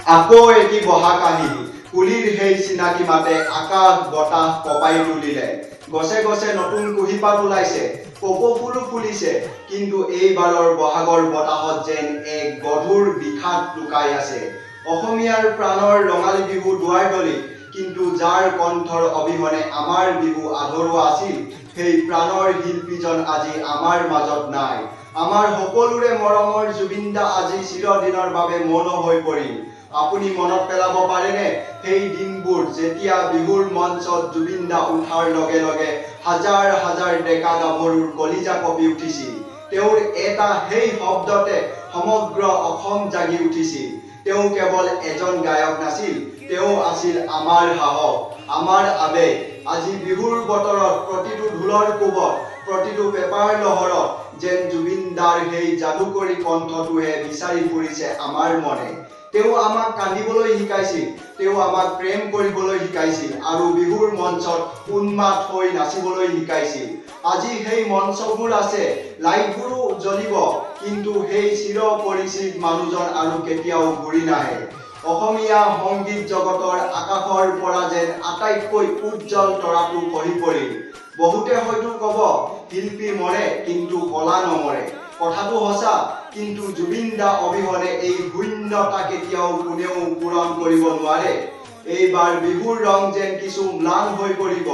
আকৌ এটি বহা কাহিনী কুলিৰ সেই চিনাকি মাতে আকাশ বতাহ কপাই তুলিলে গছে গছে নতুন কুঁহিপাত ওলাইছে কপৌ ফুলো ফুলিছে কিন্তু এইবাৰৰ বহাগৰ বতাহত যেন এক গধুৰ বিষাদ লুকাই আছে অসমীয়াৰ প্ৰাণৰ ৰঙালী বিহু দুৱাৰ দলিত কিন্তু যাৰ কণ্ঠৰ অবিহনে আমাৰ বিহু আধৰুৱা আছিল সেই প্ৰাণৰ শিল্পীজন আজি আমাৰ মাজত নাই আমাৰ সকলোৰে মৰমৰ জুবিন দা আজি চিৰদিনৰ বাবে মৌন হৈ পৰিল আপুনি মনত পেলাব পাৰেনে সেই দিনবোৰ যেতিয়া বিহুৰ মঞ্চত জুবিন দা উঠাৰ লগে লগে হাজাৰ হাজাৰ ডেকা গাভৰুৰ কলিজা কঁপি উঠিছিল তেওঁৰ এটা সেই শব্দতে সমগ্ৰ অসম জাগি উঠিছিল তেওঁ কেৱল এজন গায়ক নাছিল তেওঁ আছিল আমাৰ সাহস আমাৰ আবেগ আজি বিহুৰ বতৰত প্ৰতিটো ঢোলৰ কোবত প্ৰতিটো পেপাৰ লহৰত যেন জুবিন দাৰ সেই যাদুকৰী কণ্ঠটোহে বিচাৰি ফুৰিছে আমাৰ মনে তেওঁ আমাক কান্দিবলৈ শিকাইছিল তেওঁ আমাক প্ৰেম কৰিবলৈ শিকাইছিল আৰু বিহুৰ মঞ্চত উন্মাদ হৈ নাচিবলৈ শিকাইছিল আজি সেই মঞ্চবোৰ আছে লাইটবোৰো জ্বলিব কিন্তু সেই চিৰ পৰিচিত মানুহজন আৰু কেতিয়াও ঘূৰি নাহে অসমীয়া সংগীত জগতৰ আকাশৰ পৰা যেন আটাইতকৈ উজ্জ্বল তৰাটো খহি পৰিল বহুতে হয়তো ক'ব শিল্পী মৰে কিন্তু কলা নমৰে কথাটো সঁচা কিন্তু জুবিন দা অবিহনে এই শূন্যতা কেতিয়াও কোনেও পূৰণ কৰিব নোৱাৰে এইবাৰ বিহুৰ ৰং যেন কিছু ম্লান হৈ পৰিব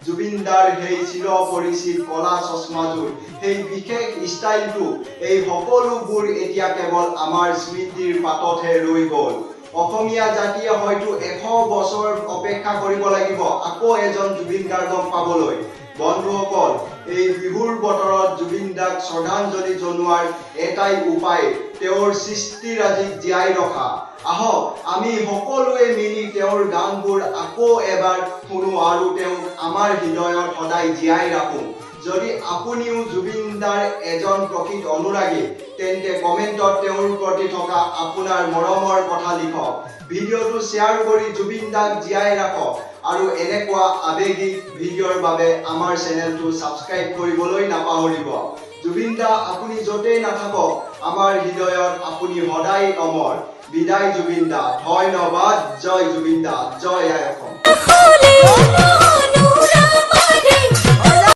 জুবিন দাৰ সেই চিৰ পৰিচিত কলা চশমাযোৰ সেই বিশেষ ষ্টাইলটো এই সকলোবোৰ এতিয়া কেৱল আমাৰ স্মৃতিৰ পাততহে ৰৈ গ'ল অসমীয়া জাতিয়ে হয়তো 100 বছৰ অপেক্ষা কৰিব লাগিব আকৌ এজন জুবিন গাৰ্গক পাবলৈ বন্ধুসকল এই বিহুৰ বতৰত জুবিন দাক শ্ৰদ্ধাঞ্জলি জনোৱাৰ এটাই উপায় তেওঁৰ সৃষ্টিৰাজিক জীয়াই ৰখা আহক আমি সকলোৱে মিলি তেওঁৰ গানবোৰ আকৌ এবাৰ শুনো আৰু তেওঁক আমাৰ হৃদয়ত সদায় জীয়াই ৰাখোঁ যদি আপুনিও জুবিন দাৰ এজন প্ৰকৃত অনুৰাগী তেন্তে কমেণ্টত তেওঁৰ প্ৰতি থকা আপোনাৰ মৰমৰ কথা লিখক ভিডিঅ'টো শ্বেয়াৰ কৰি জুবিন দাক জীয়াই ৰাখক আৰু এনেকুৱা আৱেগিক ভিডিঅ'ৰ বাবে আমাৰ চেনেলটো ছাবস্ক্ৰাইব কৰিবলৈ নাপাহৰিব জুবিন দা আপুনি য'তেই নাথাকক আমাৰ হৃদয়ত আপুনি সদায় অমৰ বিদায় জুবিন দা ধন্যবাদ জয় জুবিন দা জয় আই অসম